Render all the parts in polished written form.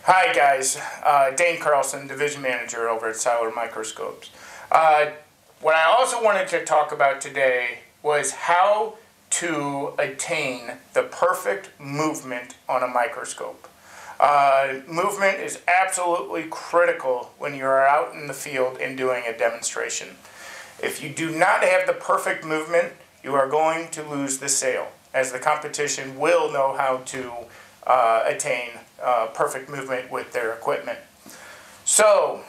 Hi guys, Dane Carlson, Division Manager over at AlphaAir Microscopes. What I also wanted to talk about today was how to attain the perfect movement on a microscope. Movement is absolutely critical when you are out in the field and doing a demonstration. If you do not have the perfect movement, you are going to lose the sale, as the competition will know how to attain perfect movement with their equipment. So,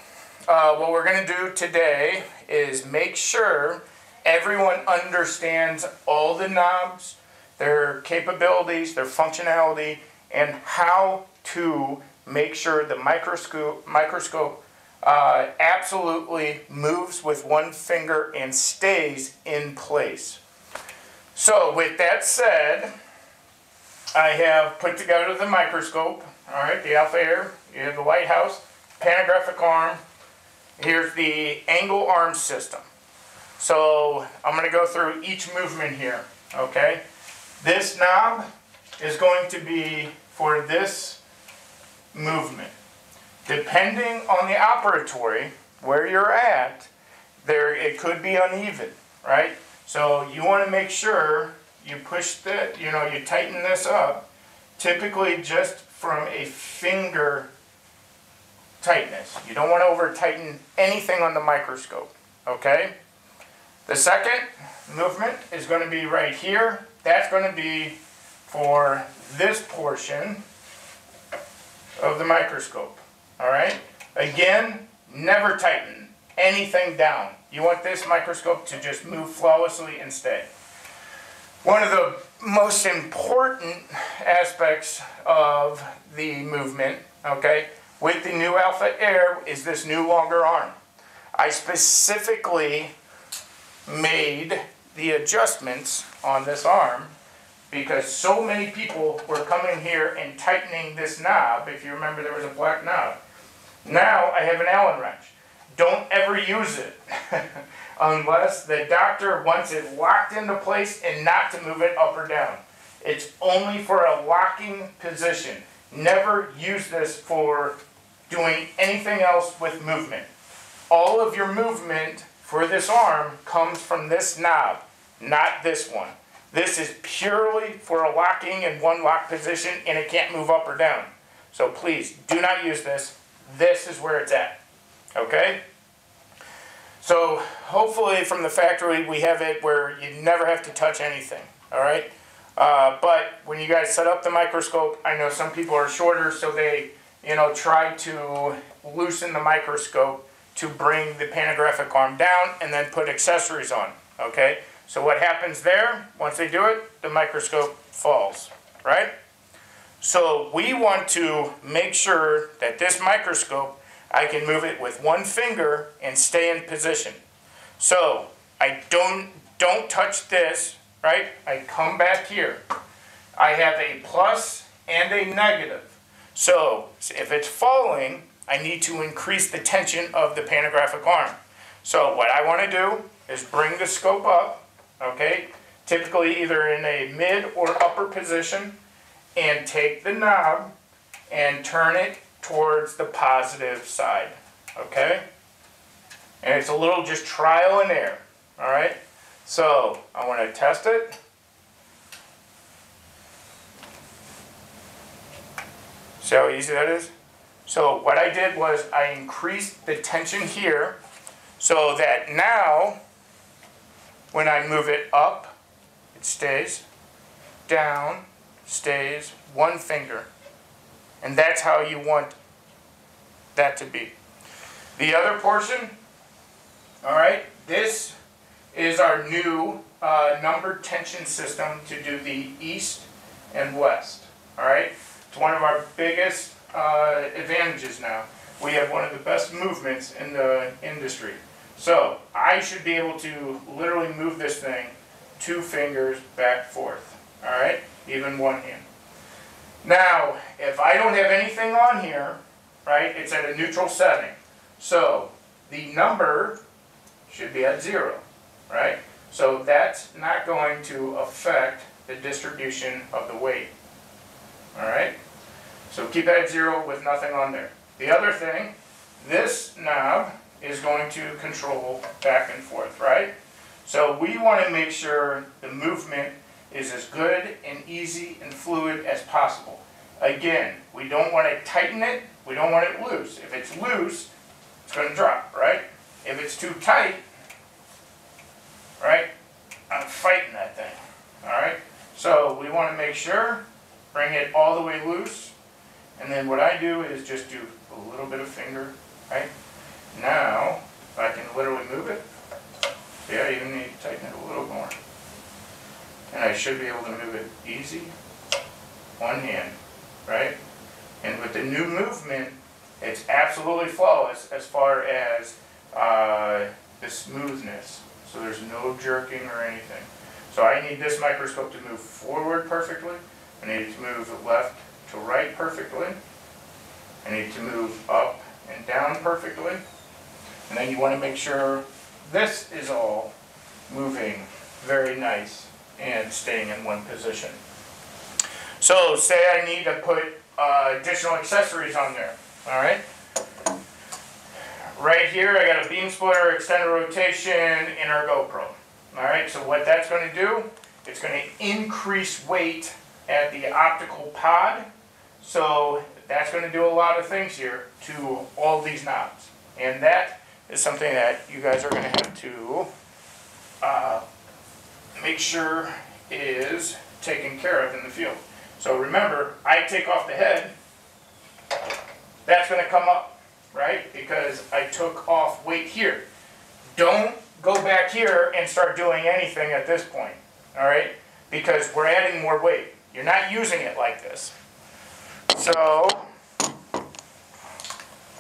what we're going to do today is make sure everyone understands all the knobs, their capabilities, their functionality, and how to make sure the microscope absolutely moves with one finger and stays in place. So, with that said, I have put together the microscope, alright, the AlphaAir, you have the lighthouse, panographic arm, here's the angle arm system. So I'm going to go through each movement here, okay? This knob is going to be for this movement. Depending on the operatory, where you're at, it could be uneven, right? So you want to make sure you push you tighten this up, typically just from a finger tightness. You don't want to over tighten anything on the microscope, okay? The second movement is going to be right here. That's going to be for this portion of the microscope, all right? Again, never tighten anything down. You want this microscope to just move flawlessly and stay. One of the most important aspects of the movement, okay, with the new AlphaAir is this new longer arm. I specifically made the adjustments on this arm because so many people were coming here and tightening this knob. If you remember, there was a black knob. Now I have an Allen wrench. Don't ever use it unless the doctor wants it locked into place and not to move it up or down. It's only for a locking position. Never use this for doing anything else with movement. All of your movement for this arm comes from this knob, not this one. This is purely for a locking in one lock position, and it can't move up or down. So please, do not use this. This is where it's at. Okay? So hopefully from the factory we have it where you never have to touch anything. Alright? But when you guys set up the microscope, I know some people are shorter, so they try to loosen the microscope to bring the panographic arm down and then put accessories on. Okay? So what happens there, once they do it, the microscope falls. Right? So we want to make sure that this microscope, I can move it with one finger and stay in position. So I don't touch this, right? I come back here. I have a plus and a negative. So if it's falling, I need to increase the tension of the panographic arm. So what I want to do is bring the scope up, okay? Typically either in a mid or upper position, and take the knob and turn it towards the positive side, okay? And it's a little just trial and error, all right? So I want to test it. See how easy that is? So what I did was I increased the tension here so that now when I move it up, it stays, down, stays, one finger. And that's how you want that to be. The other portion, all right, this is our new numbered tension system to do the east and west, all right? It's one of our biggest advantages now. We have one of the best movements in the industry. So I should be able to literally move this thing 2 fingers back, forth, all right? Even one hand. Now, if I don't have anything on here, right, it's at a neutral setting. So the number should be at 0, right? So that's not going to affect the distribution of the weight. All right? So keep that at 0 with nothing on there. The other thing, this knob is going to control back and forth, right? So we want to make sure the movement is as good and easy and fluid as possible. Again, we don't want to tighten it, we don't want it loose. If it's loose, it's going to drop, right? If it's too tight, right, I'm fighting that thing, all right? So we want to make sure, bring it all the way loose, and then what I do is just do a little bit of finger, right? Now, if I can literally move it, see, I even need to tighten it a little more. And I should be able to move it easy, one hand, right? And with the new movement, it's absolutely flawless as far as the smoothness. So there's no jerking or anything. So I need this microscope to move forward perfectly. I need it to move left to right perfectly. I need it to move up and down perfectly. And then you want to make sure this is all moving very nice and staying in one position. So say I need to put additional accessories on there, all right? Right here I got a beam splitter, extended rotation, and our GoPro. All right, so what that's going to do, it's going to increase weight at the optical pod. So that's going to do a lot of things here to all these knobs. And that is something that you guys are going to have to make sure is taken care of in the field. So remember, I take off the head, that's going to come up, right? Because I took off weight here. Don't go back here and start doing anything at this point, all right? Because we're adding more weight. You're not using it like this. So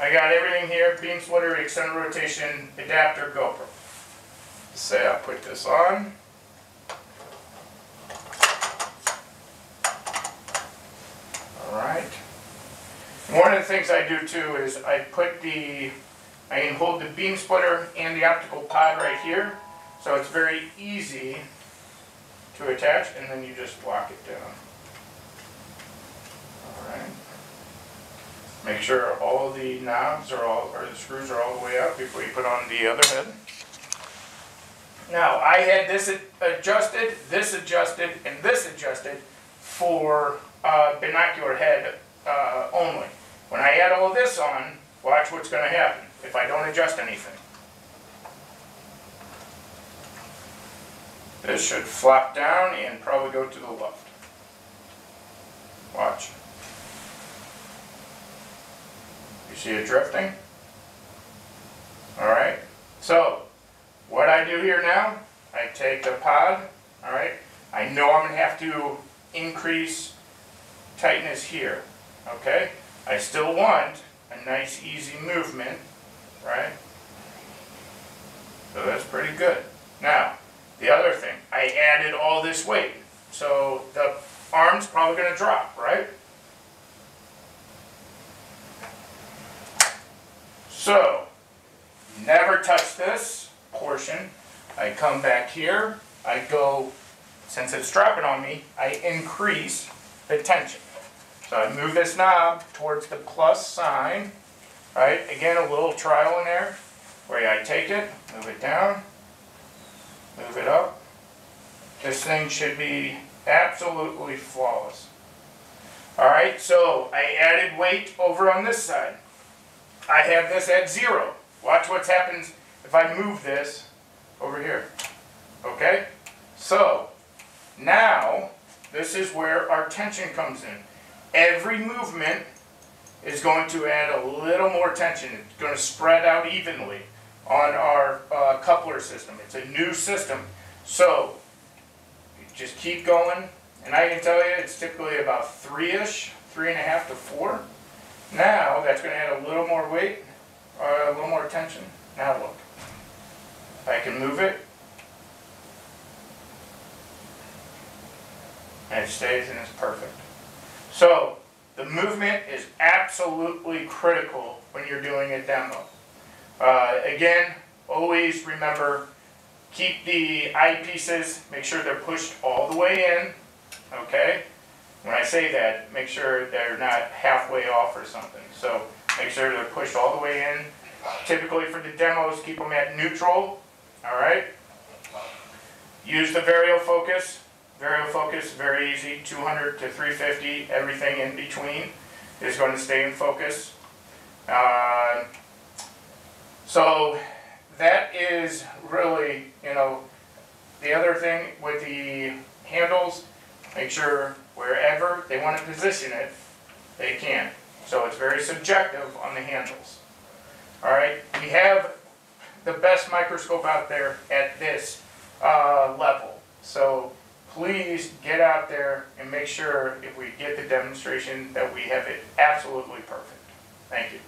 I got everything here, beam splitter, extended rotation, adapter, GoPro. Say I'll put this on. All right. One of the things I do too is I can hold the beam splitter and the optical pod right here, so it's very easy to attach, and then you just lock it down. All right. Make sure all the knobs or the screws are all the way out before you put on the other head. Now I had this adjusted, and this adjusted for binocular head only. When I add all this on, watch what's going to happen if I don't adjust anything. This should flop down and probably go to the left. Watch. You see it drifting? Alright, so what I do here now, I take the pod, alright, I know I'm going to have to increase tightness here, okay? I still want a nice easy movement, right? So that's pretty good. Now, the other thing, I added all this weight, so the arm's probably going to drop, right? So, never touch this portion. I come back here, I go, since it's dropping on me, I increase the tension. So I move this knob towards the plus sign, right? Again, a little trial and error, where I take it, move it down, move it up. This thing should be absolutely flawless. Alright, so I added weight over on this side. I have this at 0. Watch what happens if I move this over here. Okay? So, now, this is where our tension comes in. Every movement is going to add a little more tension. It's going to spread out evenly on our coupler system. It's a new system. So, you just keep going. And I can tell you, it's typically about 3-ish, 3.5 to 4. Now, that's going to add a little more weight, a little more tension. Now look. I can move it. And it stays and it's perfect. So, the movement is absolutely critical when you're doing a demo. Again, always remember, keep the eyepieces, make sure they're pushed all the way in, okay? When I say that, make sure they're not halfway off or something. So make sure they're pushed all the way in. Typically for the demos, keep them at neutral. All right. Use the varial focus. Varial focus, very easy. 200 to 350. Everything in between is going to stay in focus. So that is really, the other thing with the handles. Make sure wherever they want to position it, they can. So it's very subjective on the handles. All right, we have the best microscope out there at this level. So please get out there and make sure if we get the demonstration that we have it absolutely perfect. Thank you.